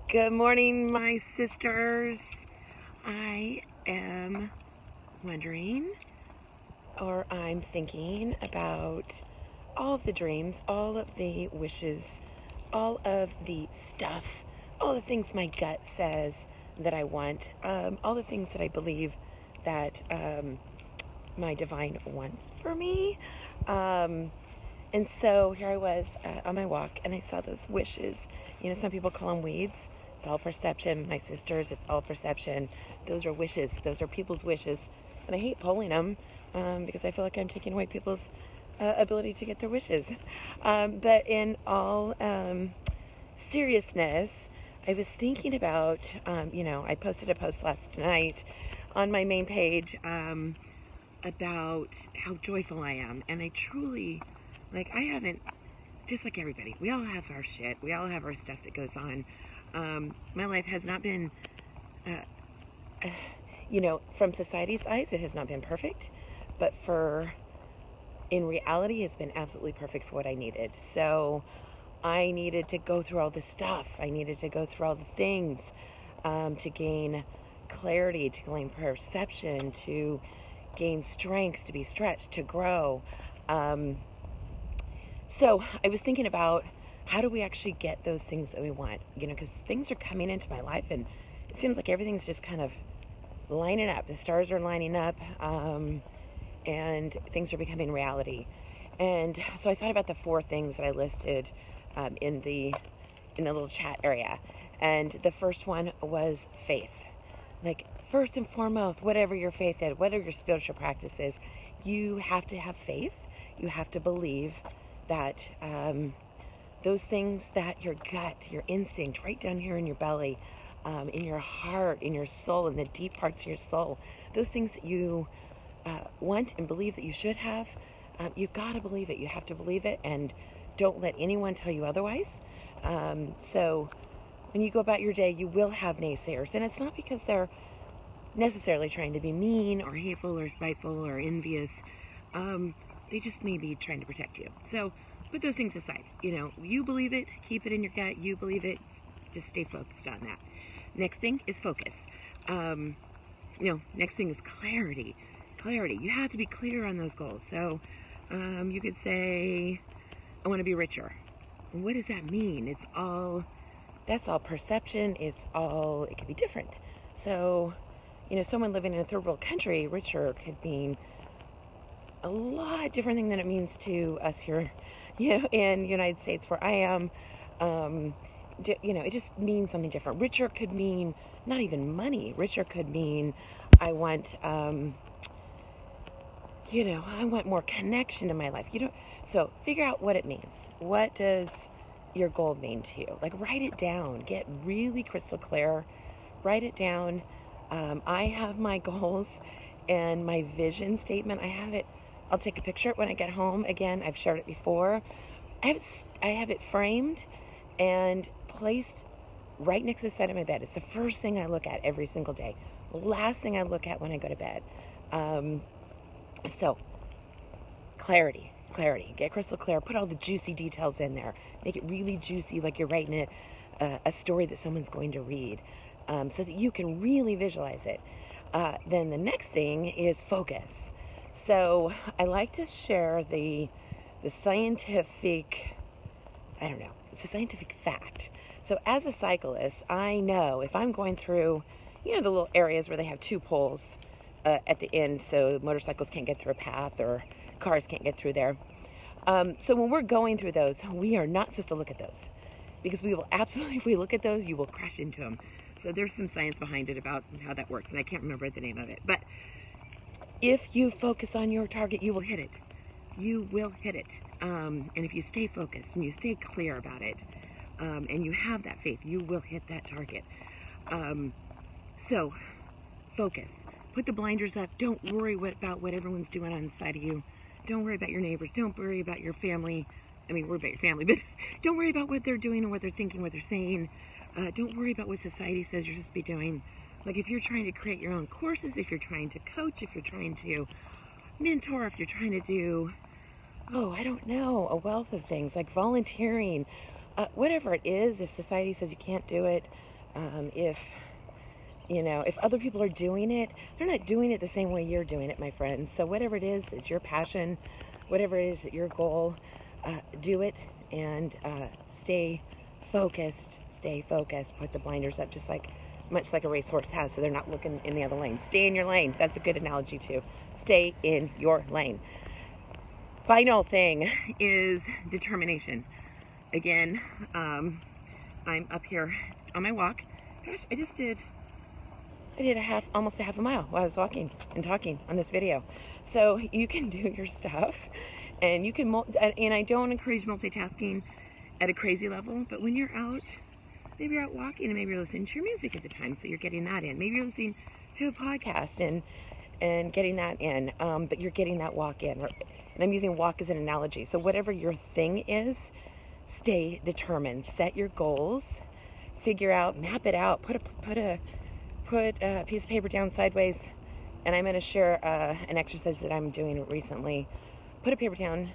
Good morning, my sisters. I am wondering, or I'm thinking about all of the dreams, all of the wishes, all of the stuff, all the things my gut says that I want, all the things that I believe that my divine wants for me. And so here I was on my walk, and I saw those wishes. You know, some people call them weeds. It's all perception. My sisters, it's all perception. Those are wishes. Those are people's wishes. And I hate pulling them because I feel like I'm taking away people's ability to get their wishes. But in all seriousness, I was thinking about, I posted a post last night on my main page about how joyful I am. And I truly... I haven't, just like everybody, we all have our shit. We all have our stuff that goes on. My life has not been, from society's eyes, it has not been perfect. But in reality, it's been absolutely perfect for what I needed. So I needed to go through all this stuff. I needed to go through all the things to gain clarity, to gain perception, to gain strength, to be stretched, to grow. So I was thinking about how do we actually get those things that we want, because things are coming into my life and it seems like everything's just kind of lining up. The stars are lining up and things are becoming reality. And so I thought about the 4 things that I listed in the little chat area. And the first one was faith. Like, first and foremost, whatever your faith is, whatever your spiritual practice is, you have to have faith. You have to believe that those things that your gut, your instinct, right down here in your belly, in your heart, in your soul, in the deep parts of your soul, those things that you want and believe that you should have, you've got to believe it. You have to believe it, and don't let anyone tell you otherwise. So when you go about your day, you will have naysayers, and it's not because they're necessarily trying to be mean or hateful or spiteful or envious. They just may be trying to protect you. So put those things aside. You believe it, keep it in your gut. You believe it, just stay focused on that. Next thing is focus. Next thing is clarity. Clarity. You have to be clear on those goals. So you could say, I want to be richer. What does that mean? That's all perception. It could be different. So, someone living in a third world country, richer could mean a lot different thing than it means to us here, in the United States where I am. It just means something different. Richer could mean not even money. Richer could mean I want, I want more connection in my life. So figure out what it means. What does your goal mean to you? Like, write it down. Get really crystal clear. Write it down. I have my goals and my vision statement. I have it. I'll take a picture when I get home. Again, I've shared it before. I have it framed and placed right next to the side of my bed. It's the first thing I look at every single day. The last thing I look at when I go to bed. So, clarity. Get crystal clear. Put all the juicy details in there. Make it really juicy, like you're writing a story that someone's going to read, so that you can really visualize it. Then the next thing is focus. So I like to share the scientific, it's a scientific fact. So as a cyclist, I know if I'm going through, the little areas where they have 2 poles at the end so motorcycles can't get through a path or cars can't get through there. So when we're going through those, we are not supposed to look at those, because we will absolutely, if we look at those, you will crash into them. So there's some science behind it about how that works, and I can't remember the name of it. But if you focus on your target, you will hit it. You will hit it. And if you stay focused and you stay clear about it, and you have that faith, you will hit that target. So focus. Put the blinders up. Don't worry about what everyone's doing on the side of you. Don't worry about your neighbors. Don't worry about your family. Worry about your family, but don't worry about what they're doing and what they're thinking, what they're saying. Don't worry about what society says you're supposed to be doing. Like, if you're trying to create your own courses, if you're trying to coach, if you're trying to mentor, if you're trying to do, a wealth of things like volunteering, whatever it is, if society says you can't do it, If, if other people are doing it, they're not doing it the same way you're doing it, my friends. So whatever it is that's your passion, whatever it is that your goal, do it, and stay focused. Stay focused. Put the blinders up, much like a racehorse has, so they're not looking in the other lane. Stay in your lane. That's a good analogy too. Stay in your lane. Final thing is determination. Again, I'm up here on my walk. Gosh, I did almost a half a mile while I was walking and talking on this video. So you can do your stuff, and you can, and I don't encourage multitasking at a crazy level, but when you're out, maybe you're out walking and maybe you're listening to your music at the time, so you're getting that in. Maybe you're listening to a podcast and getting that in, but you're getting that walk in. And I'm using walk as an analogy. So whatever your thing is, stay determined. Set your goals. Figure out, map it out. Put a piece of paper down sideways. And I'm going to share an exercise that I'm doing recently. Put a paper down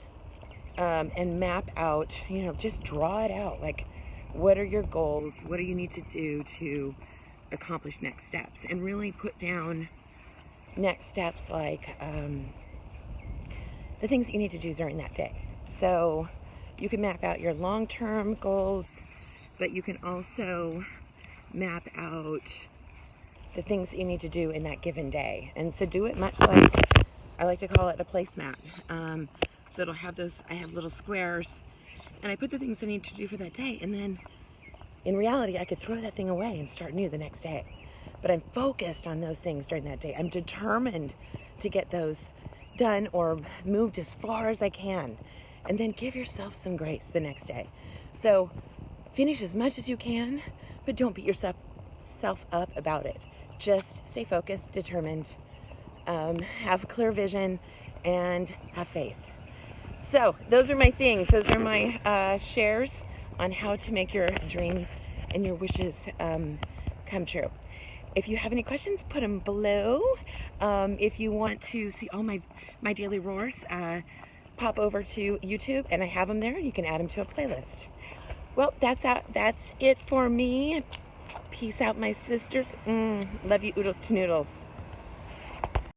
and map out. Just draw it out. Like, what are your goals? What do you need to do to accomplish next steps? And really put down next steps like the things that you need to do during that day. So you can map out your long-term goals, but you can also map out the things that you need to do in that given day. And so do it much like, I like to call it a placemat. So it'll have I have little squares, and I put the things I need to do for that day, and then in reality, I could throw that thing away and start new the next day. But I'm focused on those things during that day. I'm determined to get those done or moved as far as I can. And then give yourself some grace the next day. So finish as much as you can, but don't beat yourself up about it. Just stay focused, determined, have clear vision, and have faith. So those are my things. Those are my shares on how to make your dreams and your wishes come true. If you have any questions, put them below. If you want to see all my daily roars, pop over to YouTube, and I have them there, and you can add them to a playlist. Well, that's it for me. Peace out, my sisters. Love you, oodles to noodles.